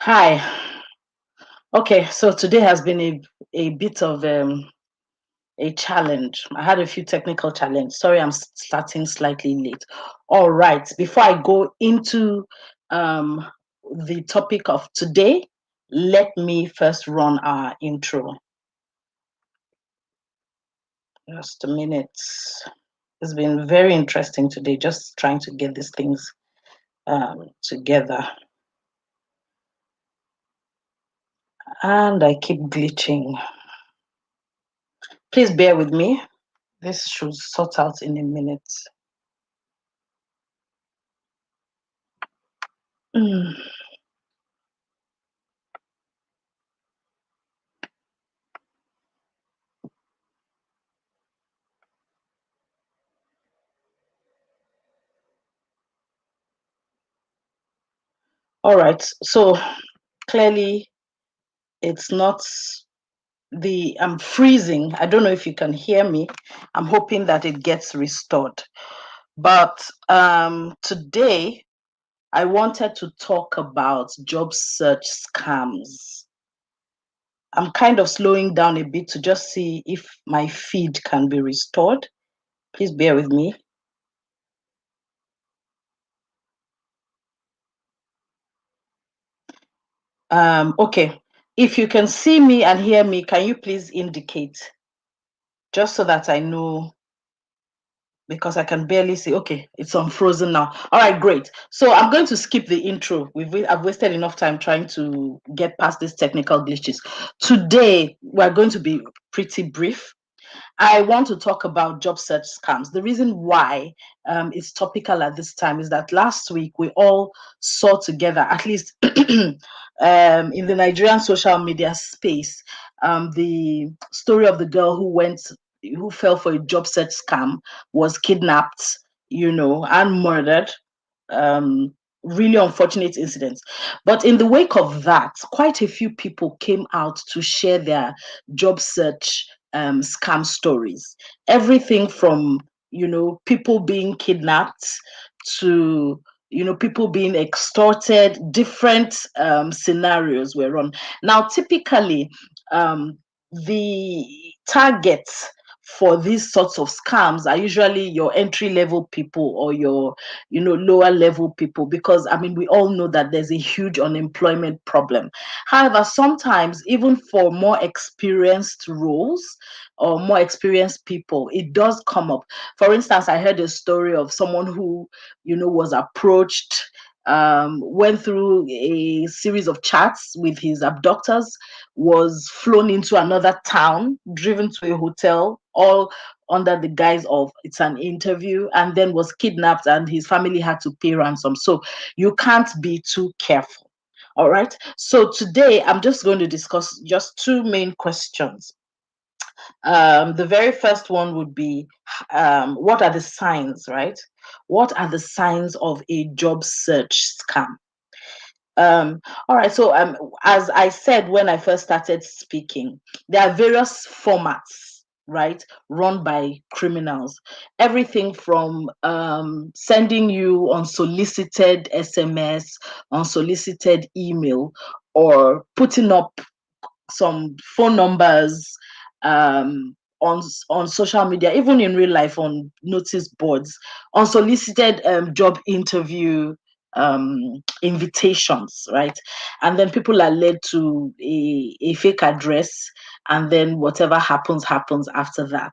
Hi. Okay, so today has been a bit of a challenge. I had a few technical challenges. Sorry, I'm starting slightly late. All right, before I go into um, the topic of today, let me first run our intro. Just a minute. It's been very interesting today, just trying to get these things together. And I keep glitching. Please bear with me. This should sort out in a minute. Mm. All right. So clearly, it's not I'm freezing. I don't know if you can hear me. I'm hoping that it gets restored. But today, I wanted to talk about job search scams. I'm kind of slowing down a bit to just see if my feed can be restored. Please bear with me. Okay. If you can see me and hear me, can you please indicate just so that I know, because I can barely see. Okay, it's unfrozen now. All right, great. So I'm going to skip the intro. I've wasted enough time trying to get past these technical glitches. Today we're going to be pretty brief. I want to talk about job search scams. The reason why it's topical at this time is that last week we all saw together, at least in the Nigerian social media space, the story of the girl who fell for a job search scam, was kidnapped, and murdered. Um, really unfortunate incidents. But in the wake of that, quite a few people came out to share their job search scam stories. Everything from, people being kidnapped to, people being extorted. Different scenarios were run. Now, typically, the targets for these sorts of scams are usually your entry level people or your lower level people, because I mean we all know that there's a huge unemployment problem. However, sometimes even for more experienced roles or more experienced people, it does come up. For instance, I heard a story of someone who was approached, went through a series of chats with his abductors, was flown into another town, driven to a hotel, all under the guise of it's an interview, and then was kidnapped, and his family had to pay ransom. So you can't be too careful. All right. So today I'm just going to discuss just two main questions. The very first one would be, what are the signs, right? What are the signs of a job search scam? All right. So, as I said when I first started speaking, there are various formats, right, run by criminals. Everything from sending you unsolicited SMS, unsolicited email, or putting up some phone numbers on social media, even in real life on notice boards, unsolicited job interview invitations, right? And then people are led to a fake address, and then whatever happens after that.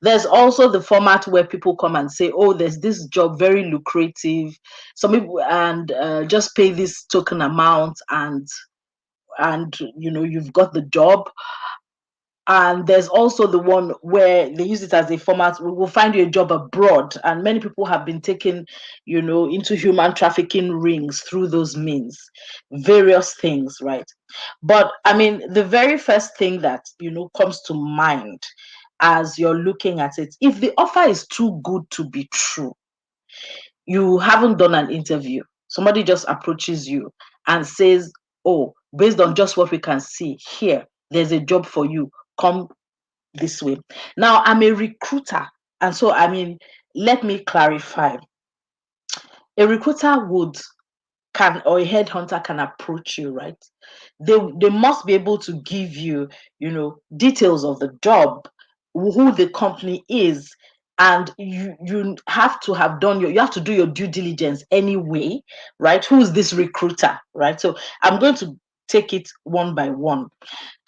There's also the format where people come and say, oh, there's this job, very lucrative, some people, and just pay this token amount, and you've got the job. And there's also the one where they use it as a format: we will find you a job abroad, and many people have been taken into human trafficking rings through those means, various things, right? But I mean, the very first thing that comes to mind as you're looking at it, if the offer is too good to be true, you haven't done an interview, somebody just approaches you and says, oh, based on just what we can see here, there's a job for you, come this way. Now, I'm a recruiter, and so I mean, let me clarify. A recruiter would can, or a headhunter can approach you, right? They must be able to give you, details of the job, who the company is, and you have to have done you have to do your due diligence anyway, right? Who is this recruiter, right? So I'm going to take it one by one.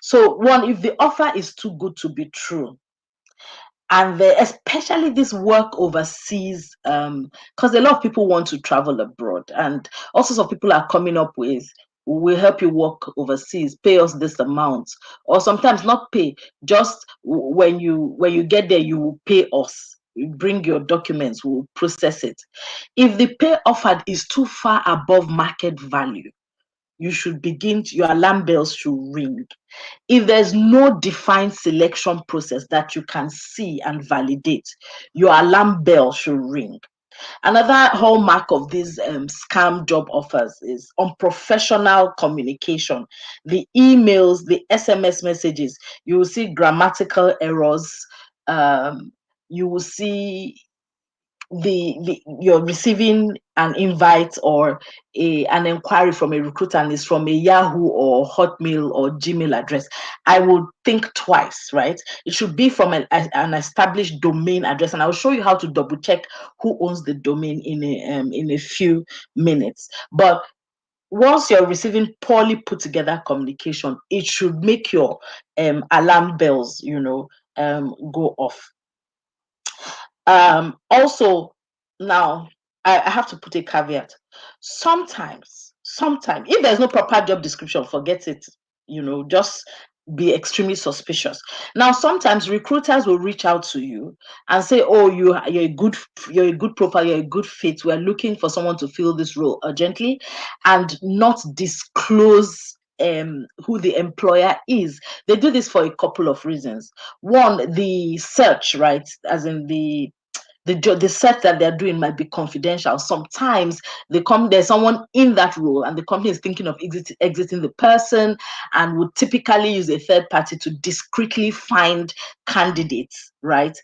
So one, if the offer is too good to be true, and especially this work overseas, because a lot of people want to travel abroad, and all sorts of people are coming up with, we'll help you work overseas, pay us this amount, or sometimes not pay, just when you get there, you will pay us. You bring your documents, we'll process it. If the pay offered is too far above market value, your alarm bells should ring. If there's no defined selection process that you can see and validate, your alarm bell should ring. Another hallmark of these scam job offers is unprofessional communication. The emails, the SMS messages, you will see grammatical errors. Um, you will see you're receiving an invite or an inquiry from a recruiter, and it's from a Yahoo or Hotmail or Gmail address. I would think twice, right? It should be from an established domain address, and I'll show you how to double check who owns the domain in a few minutes. But once you're receiving poorly put together communication, it should make your alarm bells, go off. Also, now I have to put a caveat. Sometimes, if there's no proper job description, forget it. Just be extremely suspicious. Now, sometimes recruiters will reach out to you and say, "Oh, you're a good profile, you're a good fit. We're looking for someone to fill this role urgently," and not disclose who the employer is. They do this for a couple of reasons. One, the search, right? As in the search that they're doing might be confidential. Sometimes there's someone in that role, and the company is thinking of exiting the person, and would typically use a third party to discreetly find candidates, right?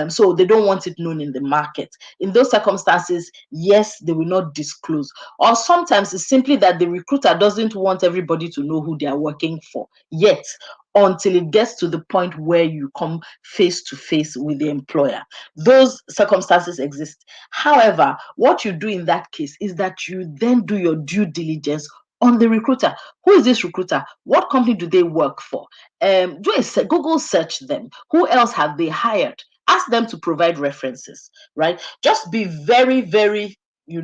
So they don't want it known in the market. In those circumstances, yes, they will not disclose. Or sometimes it's simply that the recruiter doesn't want everybody to know who they are working for yet, until it gets to the point where you come face to face with the employer. Those circumstances exist. However, what you do in that case is that you then do your due diligence on the recruiter. Who is this recruiter? What company do they work for? Do a Google search them. Who else have they hired? Ask them to provide references, right? Just be very, very, be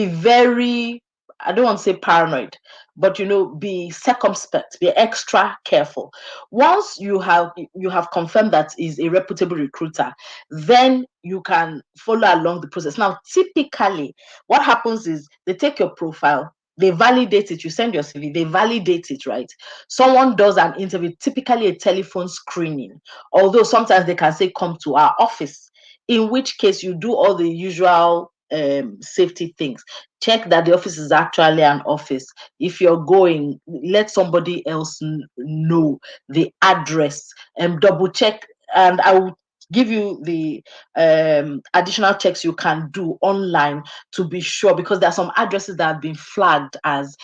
very, I don't want to say paranoid, but be circumspect, be extra careful. Once you have confirmed that is a reputable recruiter, then you can follow along the process. Now, typically what happens is they take your profile, they validate it, you send your CV, they validate it, right? Someone does an interview, typically a telephone screening, although sometimes they can say come to our office, in which case you do all the usual safety things. Check that the office is actually an office. If you're going, let somebody else know the address, and double check. And I will give you the additional checks you can do online to be sure, because there are some addresses that have been flagged as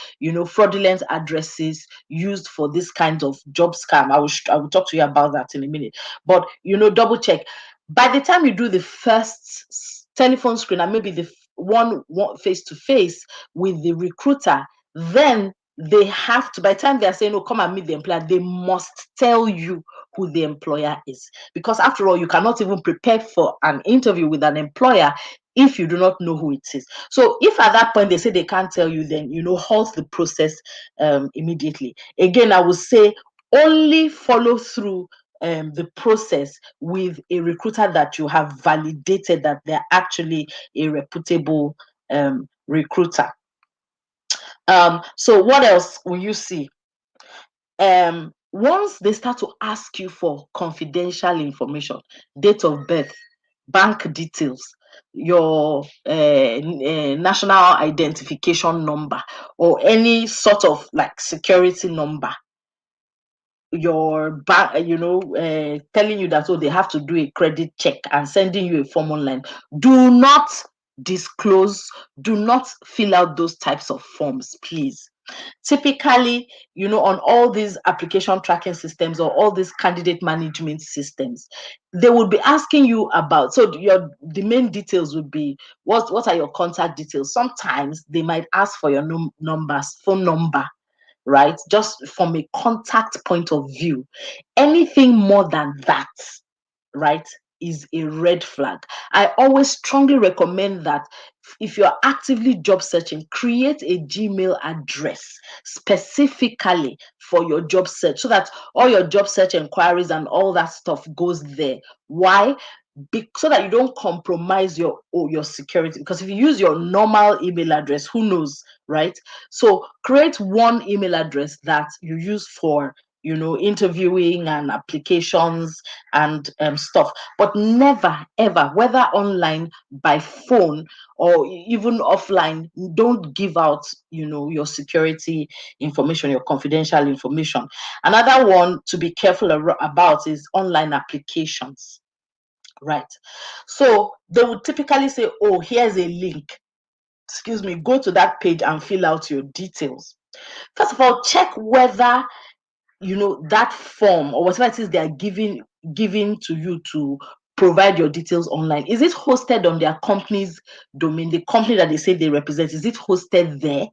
fraudulent addresses used for this kind of job scam. I will talk to you about that in a minute. But double check. By the time you do the first telephone screen, and maybe the one face to face with the recruiter, then they have to, by the time they are saying, "Oh, come and meet the employer," they must tell you who the employer is. Because after all, you cannot even prepare for an interview with an employer if you do not know who it is. So if at that point they say they can't tell you, then halt the process immediately. Again, I would say only follow through the process with a recruiter that you have validated that they're actually a reputable recruiter. So what else will you see? Once they start to ask you for confidential information, date of birth, bank details, your national identification number, or any sort of like security number, your bank, telling you that, oh, they have to do a credit check and sending you a form online, do not disclose. Do not fill out those types of forms, please. Typically, on all these application tracking systems or all these candidate management systems, they would be asking you about, so the main details would be what are your contact details. Sometimes they might ask for your numbers, phone number, right? Just from a contact point of view. Anything more than that, right, is a red flag. I always strongly recommend that if you're actively job searching, create a Gmail address specifically for your job search so that all your job search inquiries and all that stuff goes there. Why? So that you don't compromise your security, because if you use your normal email address, who knows, right? So create one email address that you use for interviewing and applications and stuff, but never ever, whether online, by phone, or even offline, don't give out your security information, your confidential information. Another one to be careful about is online applications. Right. So they would typically say, oh, here's a link. Excuse me, go to that page and fill out your details. First of all, check whether that form or whatever it is they are giving to you to provide your details online. Is it hosted on their company's domain, the company that they say they represent? Is it hosted there?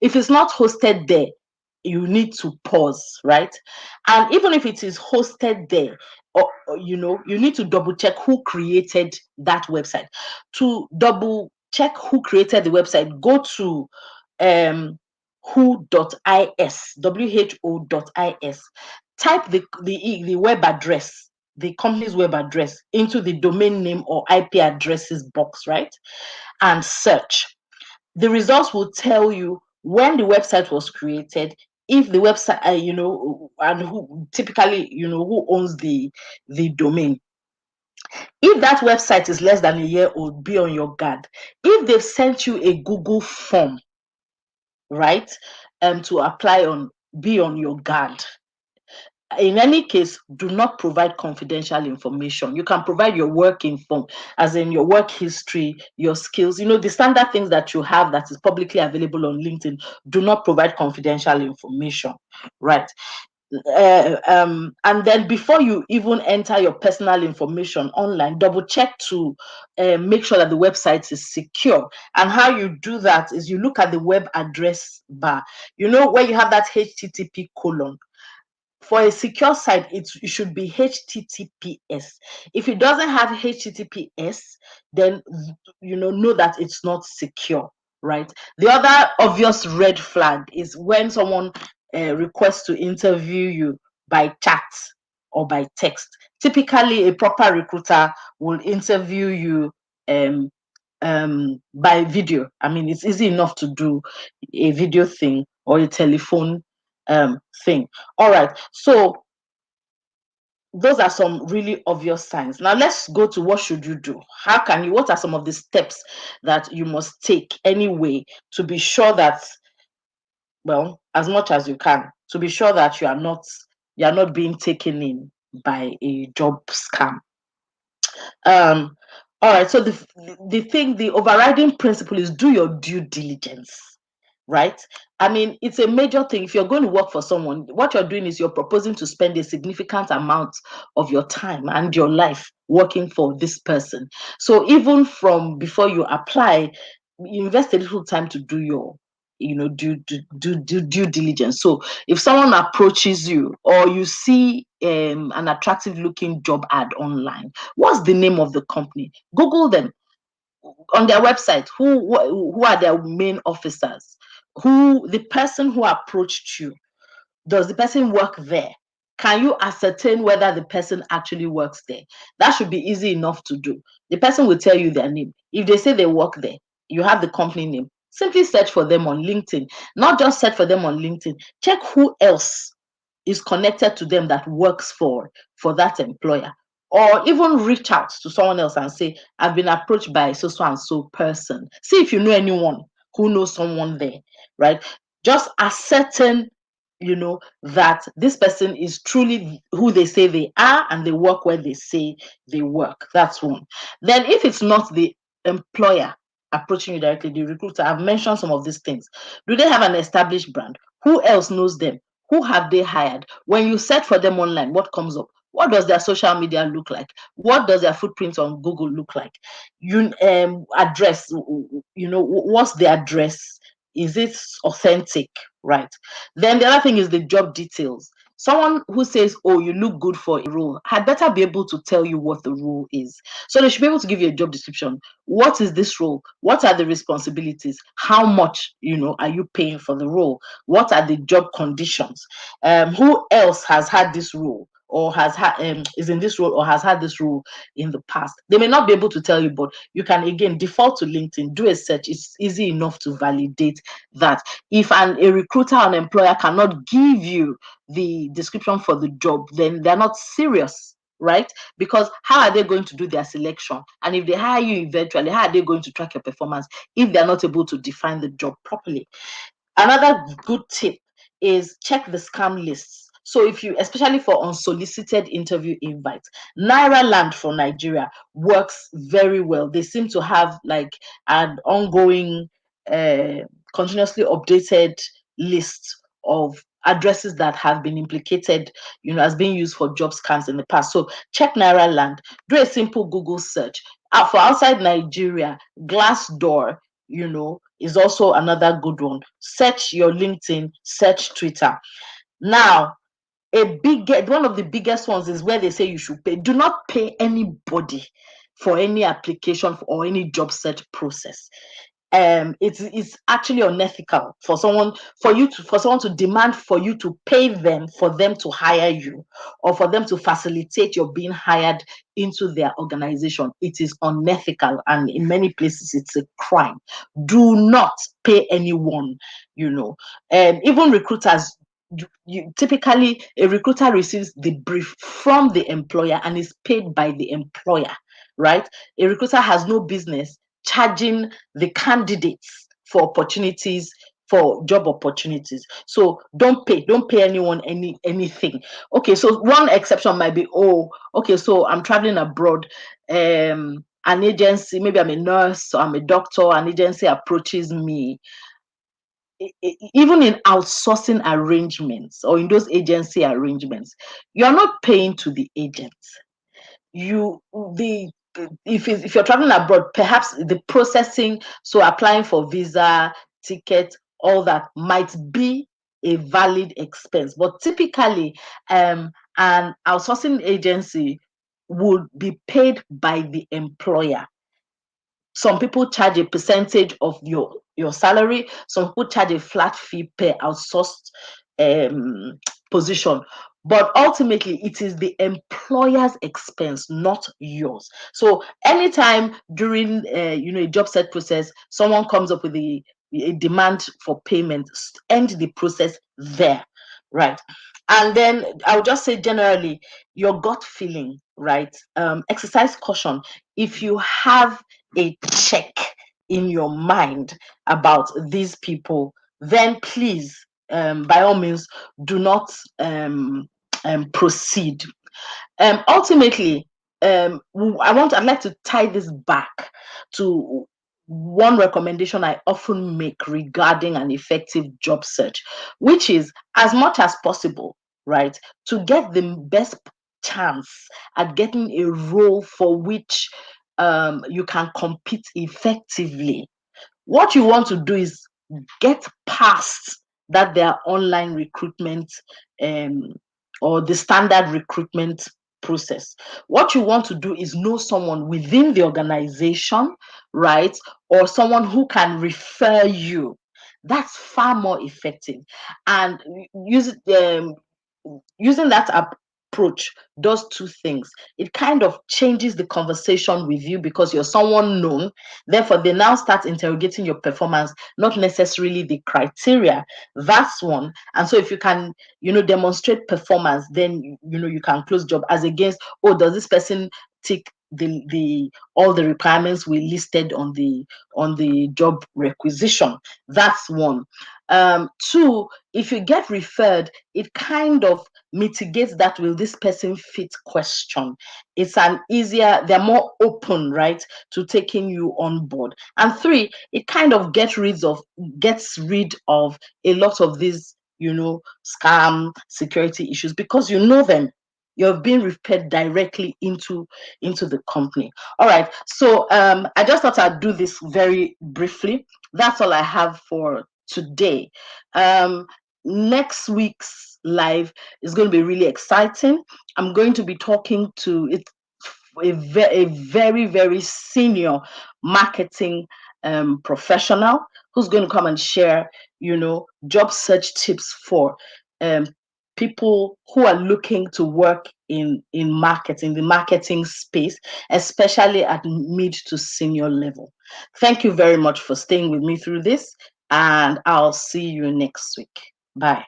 If it's not hosted there, you need to pause, right? And even if it is hosted there, or you need to double check who created that website. To double check who created the website, go to who.is, who.is. Type the web address, the company's web address, into the domain name or IP addresses box, right? And search. The results will tell you when the website was created, if the website, and who typically, who owns the domain. If that website is less than a year old, be on your guard. If they've sent you a Google form, right, to apply on, be on your guard. In any case, do not provide confidential information. You can provide your work info, as in your work history, your skills, the standard things that you have that is publicly available on LinkedIn. Do not provide confidential information, right? And then before you even enter your personal information online, double check to make sure that the website is secure. And how you do that is you look at the web address bar, where you have that HTTP colon. For a secure site, it should be HTTPS. If it doesn't have HTTPS, then know that it's not secure, right? The other obvious red flag is when someone requests to interview you by chat or by text. Typically, a proper recruiter will interview you by video. I mean, it's easy enough to do a video thing or a telephone thing. All right, so those are some really obvious signs. Now let's go to what should you do. What are some of the steps that you must take anyway to be sure that, well, as much as you can, to be sure that you are not being taken in by a job scam. All right, so the overriding principle is do your due diligence, right? I mean, it's a major thing. If you're going to work for someone, what you're doing is you're proposing to spend a significant amount of your time and your life working for this person. So even from before you apply, you invest a little time to do your due diligence. So if someone approaches you or you see an attractive looking job ad online, what's the name of the company? Google them on their website. Who are their main officers? Who the person who approached you? Does the person work there? Can you ascertain whether the person actually works there? That should be easy enough to do. The person will tell you their name. If they say they work there, you have the company name. Simply search for them on LinkedIn. Not just search for them on LinkedIn. Check who else is connected to them that works for that employer. Or even reach out to someone else and say, I've been approached by so and so person. See if you know anyone who knows someone there, right? Just ascertain that this person is truly who they say they are and they work where they say they work. That's one. Then if it's not the employer approaching you directly, the recruiter, I've mentioned some of these things. Do they have an established brand? Who else knows them? Who have they hired? When you search for them online, what comes up? What does their social media look like? What does their footprint on Google look like? You address, what's the address? Is it authentic? Right. Then the other thing is the job details. Someone who says, oh, you look good for a role, had better be able to tell you what the role is. So they should be able to give you a job description. What is this role? What are the responsibilities? How much, are you paying for the role? What are the job conditions? Who else has had this role, or has had is in this role, or has had this role in the past? They may not be able to tell you, but you can again default to LinkedIn, do a search. It's easy enough to validate that. If a recruiter or an employer cannot give you the description for the job, then they're not serious, right? Because how are they going to do their selection? And if they hire you eventually, how are they going to track your performance if they're not able to define the job properly? Another good tip is check the scam lists. So if you, especially for unsolicited interview invites, Naira Land for Nigeria works very well. They seem to have like an ongoing, continuously updated list of addresses that have been implicated, as being used for job scams in the past. So check Naira Land. Do a simple Google search. For outside Nigeria, Glassdoor, is also another good one. Search your LinkedIn, search Twitter. Now, one of the biggest ones is where they say you should pay. Do not pay anybody for any application or any job search process. It's actually unethical for someone to demand for you to pay them for them to hire you, or for them to facilitate your being hired into their organization. It is unethical, and in many places it's a crime. Do not pay anyone. Even recruiters. Typically, a recruiter receives the brief from the employer and is paid by the employer, right? A recruiter has no business charging the candidates for job opportunities. So don't pay anyone anything. Okay, so one exception might be, so I'm traveling abroad, an agency, maybe I'm a nurse or I'm a doctor, an agency approaches me. Even in outsourcing arrangements or in those agency arrangements, you're not paying to the agent. If you're traveling abroad, perhaps the processing, so applying for visa, ticket, all that might be a valid expense. But typically, an outsourcing agency would be paid by the employer. Some people charge a percentage of your salary. Some people charge a flat fee per outsourced position. But ultimately, it is the employer's expense, not yours. So anytime during a job search process, someone comes up with a demand for payment, end the process there, right? And then I would just say generally, your gut feeling, right? Exercise caution. If you have a check in your mind about these people, then please, by all means, do not proceed. Ultimately, I'd like to tie this back to one recommendation I often make regarding an effective job search, which is, as much as possible, right, to get the best chance at getting a role for which you can compete effectively. What you want to do is get past that their online recruitment or the standard recruitment process. What you want to do is know someone within the organization, right? Or someone who can refer you. That's far more effective. And using that approach does two things. It kind of changes the conversation with you because you're someone known. Therefore, they now start interrogating your performance, not necessarily the criteria. That's one. And so if you can, demonstrate performance, then you can close job, as against, does this person tick the all the requirements we listed on the job requisition? That's one. Two, if you get referred, it kind of mitigate that will this person fit question. It's an easier, they're more open, right, to taking you on board. And three, it kind of gets rid of a lot of these, scam security issues, because you know them. You're being referred directly into the company. All right. So I just thought I'd do this very briefly. That's all I have for today. Next week's live is going to be really exciting. I'm going to be talking to a very, very senior marketing professional who's going to come and share, job search tips for um, people who are looking to work in marketing, the marketing space, especially at mid to senior level. Thank you very much for staying with me through this, and I'll see you next week. Bye.